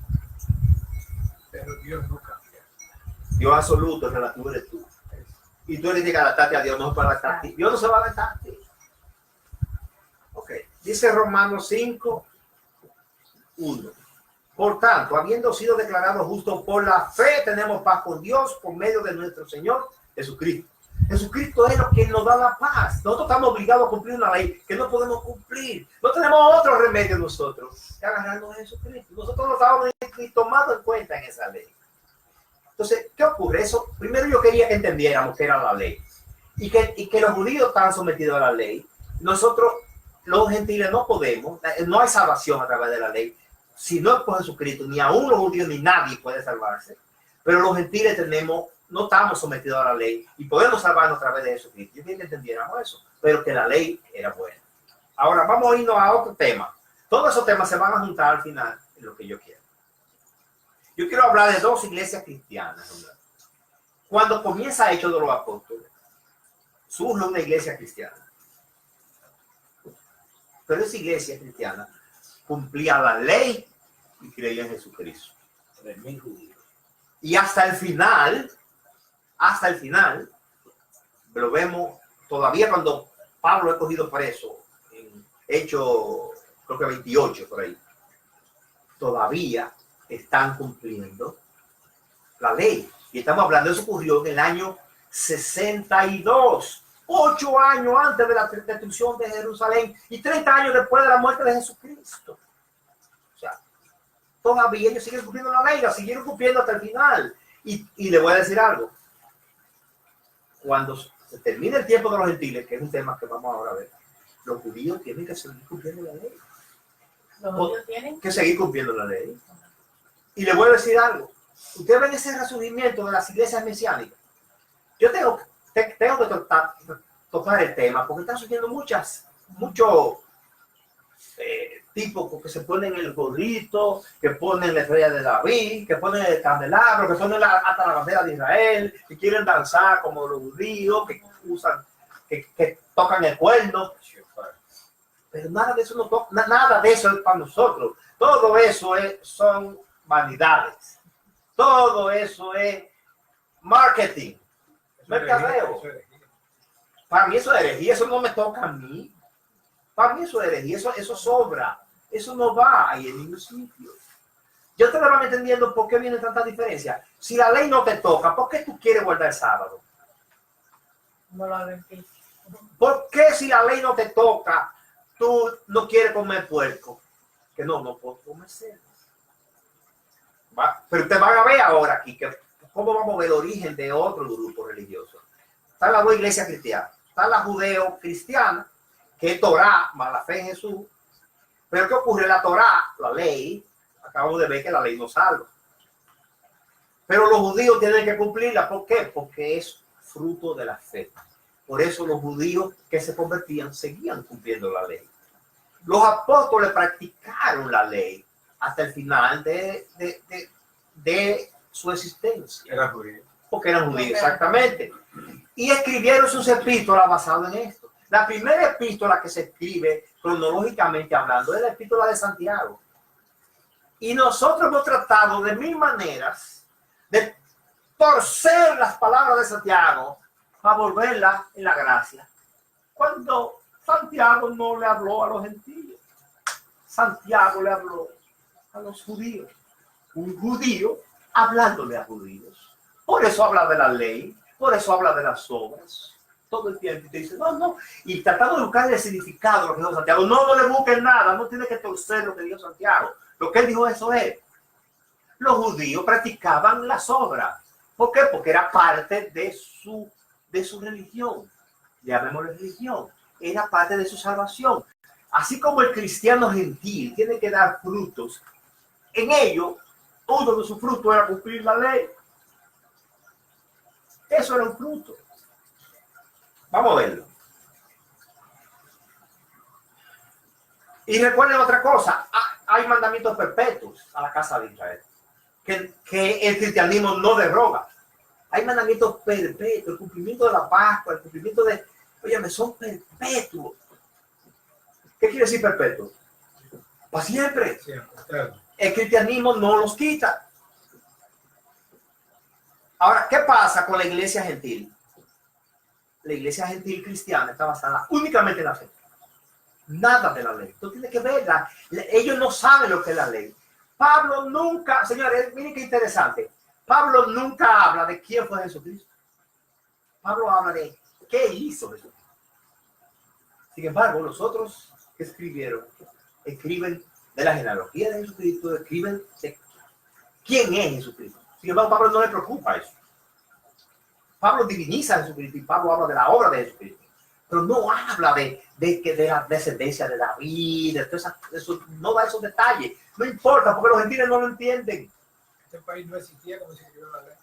pero Dios no cambia. Dios absoluto, relativo eres tú. Y tú le tienes que adaptarte a Dios, no para adaptarte. Dios no se va a adaptar a ti. Ok. Dice Romanos 5, 1. Por tanto, habiendo sido declarados justos por la fe, tenemos paz con Dios por medio de nuestro Señor Jesucristo. Jesucristo es lo que nos da la paz. Nosotros estamos obligados a cumplir una ley que no podemos cumplir. No tenemos otro remedio nosotros que agarrarnos a Jesucristo. Nosotros no estamos tomados en cuenta en esa ley. Entonces, ¿qué ocurre? Eso, primero yo quería que entendiéramos que era la ley y que los judíos estaban sometidos a la ley. Nosotros los gentiles no podemos, no hay salvación a través de la ley, si no es por Jesucristo, ni aún los judíos ni nadie puede salvarse, pero los gentiles no estamos sometidos a la ley y podemos salvarnos a través de Jesucristo. Yo bien que entendiéramos eso, pero que la ley era buena. Ahora vamos a irnos a otro tema. Todos esos temas se van a juntar al final en lo que yo quiero. Yo quiero hablar de dos iglesias cristianas, ¿verdad? Cuando comienza Hechos de los Apóstoles, surge una iglesia cristiana. Pero esa iglesia cristiana cumplía la ley y creía en Jesucristo. 3,000 judíos. Y hasta el final, lo vemos todavía cuando Pablo es cogido preso, en Hechos, creo que 28 por ahí, todavía están cumpliendo la ley. Y estamos hablando, eso ocurrió en el año 62, 8 años antes de la destrucción de Jerusalén y 30 años después de la muerte de Jesucristo. O sea, todavía ellos siguen cumpliendo la ley, la siguieron cumpliendo hasta el final. Y le voy a decir algo. Cuando se termine el tiempo de los gentiles, que es un tema que vamos ahora a ver, los judíos tienen que seguir cumpliendo la ley. Los judíos tienen que seguir cumpliendo la ley. Y le voy a decir algo. Ustedes ven ese resurgimiento de las iglesias mesiánicas. Yo tengo que tocar el tema porque están surgiendo muchos tipos que se ponen el gorrito, que ponen la estrella de David, que ponen el candelabro, que ponen hasta la bandera de Israel, que quieren danzar como los judíos, que usan, que tocan el cuerno. Pero nada de eso nada de eso es para nosotros. Todo eso son vanidades. Todo eso es marketing, mercadeo. Para mí eso es herejía, eso no me toca a mí. Para mí eso es herejía, eso sobra. Eso no va ahí en ningún sitio. Yo te lo voy entendiendo por qué viene tanta diferencia. Si la ley no te toca, ¿por qué tú quieres guardar el sábado? No lo advertí. ¿Por qué si la ley no te toca, tú no quieres comer puerco? Que no puedo comer cerdo. Pero ustedes van a ver ahora aquí que cómo vamos a ver el origen de otro grupo religioso. Está la iglesia cristiana, está la judeo-cristiana, que es Torá, más la fe en Jesús. Pero ¿qué ocurre? La Torá, la ley, acabamos de ver que la ley no salva. Pero los judíos tienen que cumplirla. ¿Por qué? Porque es fruto de la fe. Por eso los judíos que se convertían seguían cumpliendo la ley. Los apóstoles practicaron la ley hasta el final de su existencia. Era judío. Porque eran judíos, exactamente. Y escribieron sus epístolas basadas en esto. La primera epístola que se escribe, cronológicamente hablando, es la epístola de Santiago. Y nosotros hemos tratado de 1000 maneras de torcer las palabras de Santiago para volverlas en la gracia. Cuando Santiago no le habló a los gentiles, Santiago le habló a los judíos. Un judío hablándole a judíos. Por eso habla de la ley, por eso habla de las obras. Todo el tiempo y te dice, no. Y tratando de buscar el significado de lo que dijo Santiago. No le busquen nada, no tiene que torcer lo que dijo Santiago. Lo que él dijo eso es. Los judíos practicaban las obras. ¿Por qué? Porque era parte de su religión. Llamémosle religión. Era parte de su salvación. Así como el cristiano gentil tiene que dar frutos, en ello, uno de sus frutos era cumplir la ley. Eso era un fruto. Vamos a verlo. Y recuerden otra cosa, hay mandamientos perpetuos a la casa de Israel, que el cristianismo no deroga. Hay mandamientos perpetuos, el cumplimiento de la Pascua, el cumplimiento de, óyeme, son perpetuos. ¿Qué quiere decir perpetuo? Para siempre. El cristianismo no los quita. Ahora, ¿qué pasa con la iglesia gentil? La iglesia gentil cristiana está basada únicamente en la fe. Nada de la ley. Tú tienes que verla. Ellos no saben lo que es la ley. Pablo nunca, señores, miren qué interesante. Pablo nunca habla de quién fue Jesucristo. Pablo habla de qué hizo Jesucristo. Sin embargo, los otros que escriben de la genealogía de Jesucristo, escriben de quién es Jesucristo. Sin embargo, Pablo no le preocupa eso. Pablo diviniza a Jesucristo y Pablo habla de la obra de Jesucristo. Pero no habla de de la descendencia de David, eso, no da esos detalles. No importa, porque los gentiles no lo entienden. Este país no existía como se escribió la ley.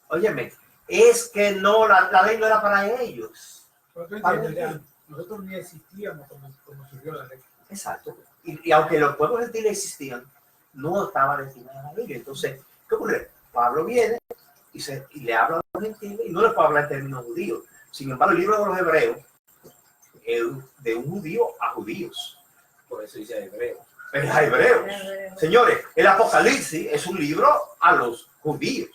Óyeme, es que no, la ley no era para ellos. Pero tú entiendes, ya, nosotros ni existíamos como surgió la ley. Exacto. Y aunque los pueblos gentiles existían, no estaba destinada a la ley. Entonces, ¿qué ocurre? Pablo viene y le habla a los gentiles y no le puede hablar en términos judíos. Sin embargo, el libro de los Hebreos es de un judío a judíos. Por eso dice hebreo. Es a hebreos. Señores, el Apocalipsis es un libro a los judíos.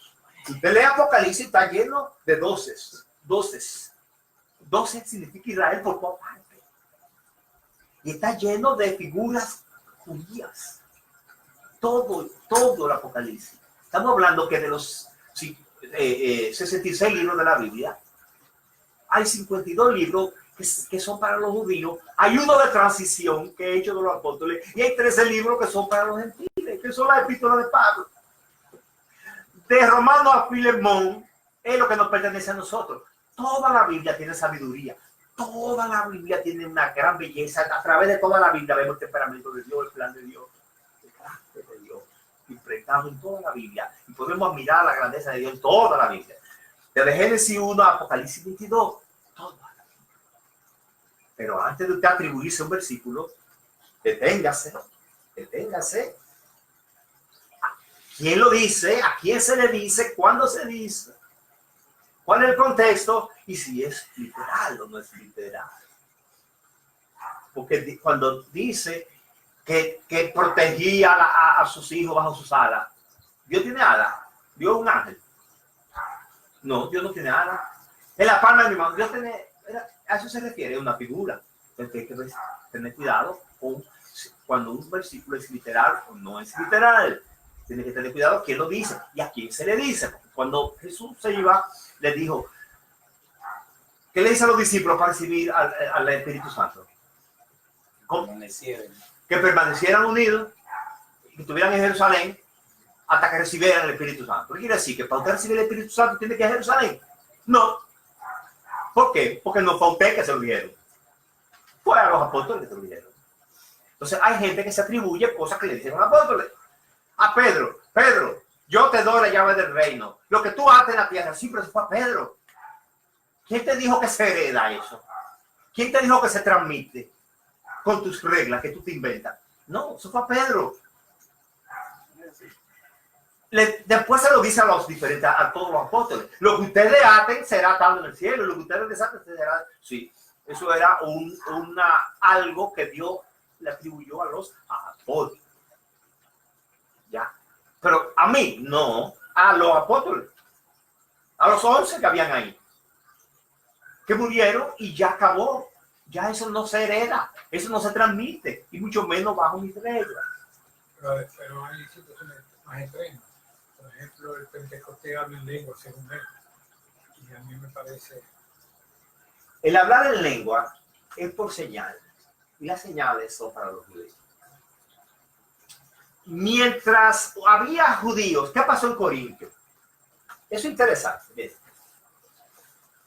Si usted lee Apocalipsis, está lleno de doces. Doce significa Israel por toda parte. Y está lleno de figuras judías. Todo el Apocalipsis. Estamos hablando que de los 66 libros de la Biblia, hay 52 libros que son para los judíos, hay uno de transición que he hecho de los apóstoles, y hay 13 libros que son para los gentiles, que son las epístolas de Pablo. De Romano a Filemón es lo que nos pertenece a nosotros. Toda la Biblia tiene sabiduría, toda la Biblia tiene una gran belleza. A través de toda la Biblia vemos el temperamento de Dios, el plan de Dios, el carácter de Dios, impregnado en toda la Biblia, y podemos admirar la grandeza de Dios en toda la Biblia. Desde Génesis 1 a Apocalipsis 22, todo. Pero antes de usted atribuirse un versículo, deténgase. ¿Quién lo dice? ¿A quién se le dice? ¿Cuándo se dice? ¿Cuál es el contexto? Y si es literal o no es literal. Porque cuando dice que protegía a sus hijos bajo sus alas, ¿Dios tiene alas? ¿Dios es un ángel? No, Dios no tiene alas. En la palma de mi mano, Dios tiene... A eso se refiere una figura. Entonces hay que tener cuidado con cuando un versículo es literal o no es literal. Tiene que tener cuidado quién lo dice y a quién se le dice. Porque cuando Jesús se iba, le dijo, ¿qué le dice a los discípulos para recibir al Espíritu Santo? Que permanecieran unidos y que estuvieran en Jerusalén hasta que recibieran el Espíritu Santo. ¿Qué quiere decir? ¿Que para usted recibir el Espíritu Santo tiene que ir a Jerusalén? No. ¿Por qué? Porque no fue a usted que se lo dijeron. Fue a los apóstoles que se lo dijeron. Entonces hay gente que se atribuye cosas que le dicen a los apóstoles. A Pedro, yo te doy la llave del reino. Lo que tú haces en la tierra, sí, pero eso fue a Pedro. ¿Quién te dijo que se hereda eso? ¿Quién te dijo que se transmite con tus reglas que tú te inventas? No, eso fue a Pedro. Después se lo dice a todos los apóstoles. Lo que ustedes aten será atado en el cielo. Lo que ustedes desaten será... Sí, eso era algo que Dios le atribuyó a los apóstoles. Ya. Pero a mí, no. A los apóstoles. A los 11 que habían ahí. Que murieron y ya acabó. Ya eso no se hereda. Eso no se transmite. Y mucho menos bajo mis reglas. Pero hay situaciones más extremas. Por ejemplo, el Pentecostés habla en lengua, según él. Y a mí me parece... El hablar en lengua es por señal. Y las señales son para los judíos. Mientras había judíos, ¿qué pasó en Corintio? Eso es interesante. ¿Ves?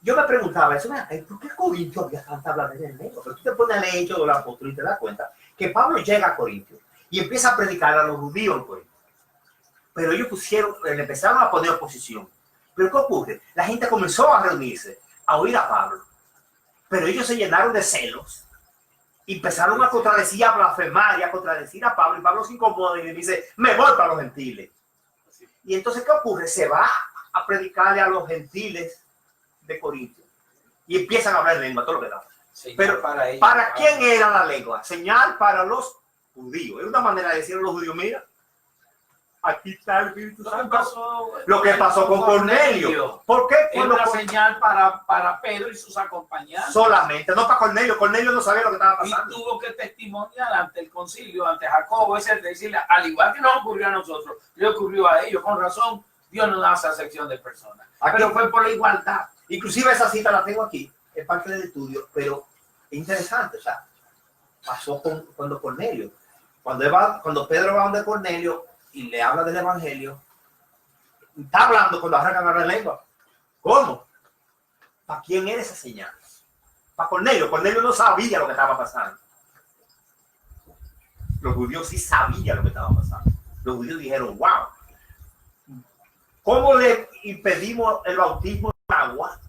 Yo me preguntaba eso, ¿por qué Corintio había tanta habladera en lengua? Pero tú te pones a leer Hechos de los Apóstoles y te das cuenta que Pablo llega a Corintio y empieza a predicar a los judíos en Corintio. Pero ellos le empezaron a poner oposición. ¿Pero qué ocurre? La gente comenzó a reunirse, a oír a Pablo. Pero ellos se llenaron de celos. Empezaron a contradecir, a blasfemar y a contradecir a Pablo. Y Pablo se incomoda y le dice, me voy para los gentiles. Y entonces, ¿qué ocurre? Se va a predicarle a los gentiles de Corintio. Y empiezan a hablar en lengua, todo lo que da. Pero ¿para quién era la lengua? Señal para los judíos. Es una manera de decirle a los judíos, mira, aquí está el Espíritu Santo. Lo que pasó con Cornelio. ¿Por qué? Es una señal para Pedro y sus acompañantes. Solamente, no para Cornelio. Cornelio no sabía lo que estaba pasando. Y tuvo que testimoniar ante el concilio, ante Jacobo, ese decirle, al igual que nos ocurrió a nosotros, le ocurrió a ellos. Con razón, Dios no da esa sección de personas. Pero fue por la igualdad. Inclusive esa cita la tengo aquí, es parte del estudio, pero es interesante. O sea, pasó cuando Cornelio. Cuando Pedro va donde Cornelio y le habla del evangelio, está hablando cuando arrancan a hablar lengua. ¿Cómo? ¿Para quién era esa señal? para Cornelio. Cornelio no sabía lo que estaba pasando. Los judíos sí sabían lo que estaba pasando. Los judíos dijeron, wow, ¿cómo le impedimos el bautismo en agua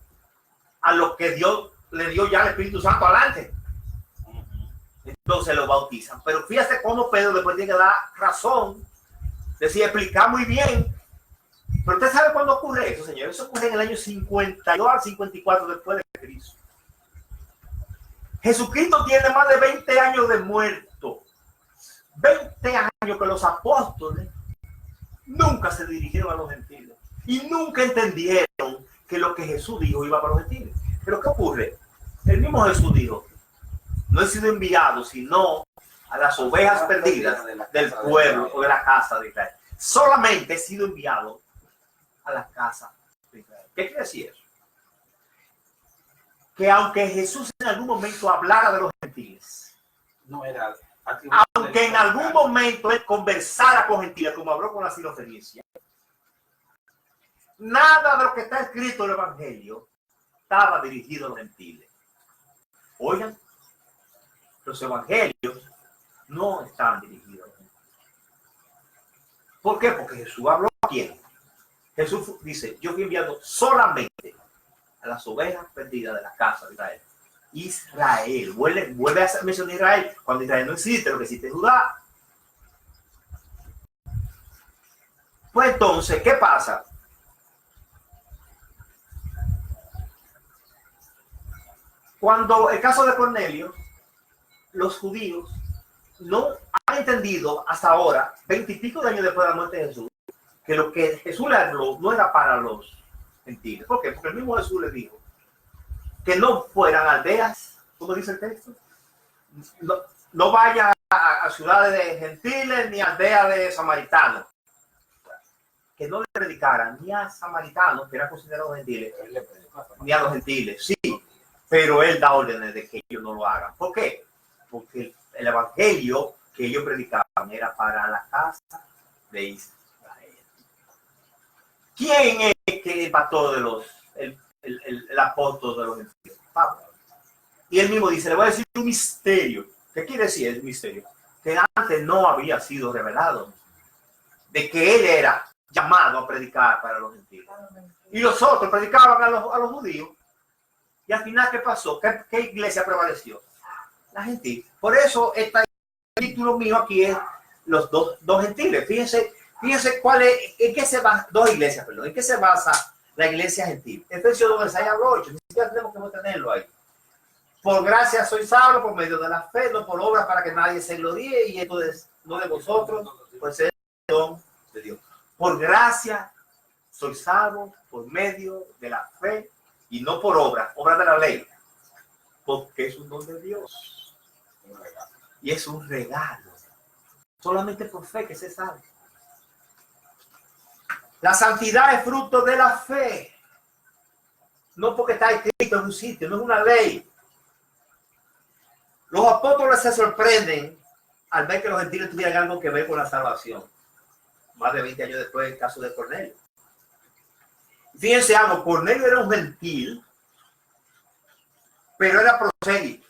a los que Dios le dio ya el Espíritu Santo adelante? Entonces lo bautizan. Pero fíjate cómo Pedro después tiene que dar razón, decir, explicar muy bien. Pero usted sabe cuándo ocurre eso, señor. Eso ocurre en el año 52 al 54 después de Cristo. Jesucristo tiene más de 20 años de muerto. 20 años que los apóstoles nunca se dirigieron a los gentiles y nunca entendieron que lo que Jesús dijo iba para los gentiles. Pero ¿qué ocurre? El mismo Jesús dijo, no he sido enviado sino a las ovejas perdidas del pueblo o de la casa de Israel. Solamente he sido enviado a la casa de Israel. ¿Qué quiere decir eso? Que aunque Jesús en algún momento hablara de los gentiles, no era, aunque en algún momento él conversara con gentiles, como habló con la sirofenicia, nada de lo que está escrito en el Evangelio estaba dirigido a los gentiles. Oigan, los evangelios no están dirigidos a los gentiles. ¿Por qué? Porque Jesús habló a quién. Jesús dice, yo fui enviado solamente a las ovejas perdidas de la casa de Israel. Israel, vuelve a mencionar Israel cuando Israel no existe, lo que existe es Judá. Pues entonces, ¿qué pasa? Cuando el caso de Cornelio, los judíos no han entendido hasta ahora, 20 y pico de años después de la muerte de Jesús, que lo que Jesús le habló no era para los gentiles. ¿Por qué? Porque el mismo Jesús les dijo que no fueran aldeas, ¿cómo dice el texto? No vayan a ciudades de gentiles ni aldeas de samaritanos. Que no le predicaran ni a samaritanos, que eran considerados gentiles, ni a los gentiles. Sí, pero él da órdenes de que ellos no lo hagan. ¿Por qué? Porque el evangelio que ellos predicaban era para la casa de Israel. ¿Quién es que el pastor de los, el apóstol de los gentiles? Pablo. Y él mismo dice, le voy a decir un misterio. ¿Qué quiere decir el misterio? Que antes no había sido revelado. De que él era llamado a predicar para los gentiles. Y los otros predicaban a los judíos. Y al final, ¿qué pasó? ¿Qué iglesia prevaleció? La gentil. Por eso, el título mío aquí es los dos gentiles. Fíjense cuál es, en qué se basa, dos iglesias, perdón, en qué se basa la iglesia gentil. Efesios 2:8, ni siquiera tenemos que tenerlo ahí. Por gracia soy salvo por medio de la fe, no por obras para que nadie se gloríe, y esto es no de vosotros, pues es don de Dios. Por gracia soy salvo por medio de la fe y no por obras de la ley, porque es un don de Dios. Y es un regalo. Solamente por fe que se salva. La santidad es fruto de la fe. No porque está escrito en un sitio, no es una ley. Los apóstoles se sorprenden al ver que los gentiles tuvieran algo que ver con la salvación. Más de 20 años después del caso de Cornelio. Fíjense algo, Cornelio era un gentil, pero era prosélito.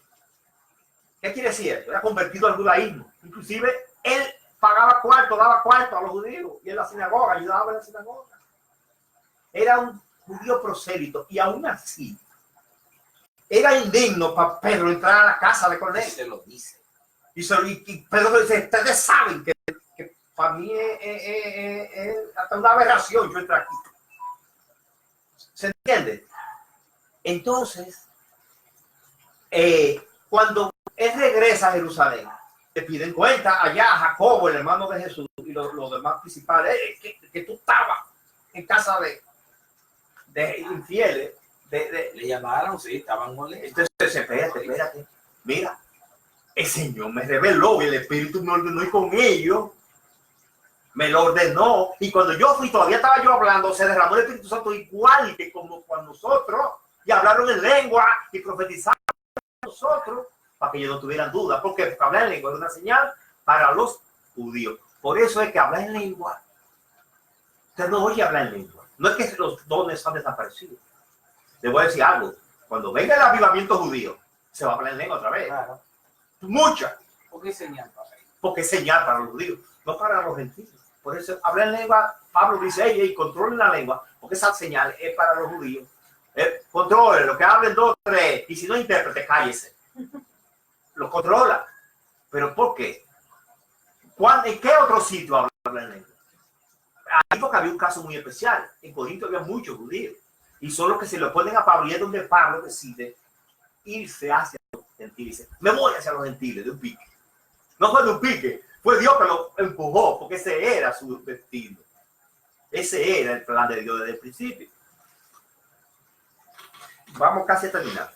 ¿Qué quiere decir? Era convertido al judaísmo. Inclusive, él pagaba cuarto, daba cuarto a los judíos, y en la sinagoga, ayudaba en la sinagoga. Era un judío prosélito, y aún así, era indigno para Pedro entrar a la casa de Cornelio. Se lo dice. Y Pedro dice, ustedes saben que para mí es hasta una aberración yo entrar aquí. ¿Se entiende? Entonces, cuando él regresa a Jerusalén, le piden cuenta allá a Jacobo, el hermano de Jesús, y los demás principales, que tú estabas en casa de infieles. Le llamaron, sí, estaban molestos. Entonces, espérate. Mira, el Señor me reveló y el Espíritu me ordenó ir con ellos. Me lo ordenó. Y cuando yo fui, todavía estaba yo hablando, se derramó el Espíritu Santo igual que como cuando nosotros, y hablaron en lengua y profetizaron nosotros, para que ellos no tuvieran duda. ¿Por qué? Porque hablar en lengua es una señal para los judíos. Por eso es que hablar en lengua, usted no oye hablar en lengua. No es que los dones han desaparecido. Le voy a decir algo. Cuando venga el avivamiento judío, se va a hablar en lengua otra vez. Claro. Mucha. ¿Por qué señal para ellos? Porque es señal para los judíos, no para los gentiles. Por eso hablar en lengua, Pablo dice, hey, controlen la lengua, porque esa señal es para los judíos. Controlen, lo que hablen 2, 3, y si no intérprete, cállese. Lo controla. ¿Pero por qué? ¿En qué otro sitio habla en lengua? Ahí porque había un caso muy especial. En Corinto había muchos judíos. Y son los que se lo ponen a Pablo, y es donde Pablo decide irse hacia los gentiles. Me voy hacia los gentiles de un pique. No fue de un pique, fue Dios que lo empujó, porque ese era su destino. Ese era el plan de Dios desde el principio. Vamos casi a terminar.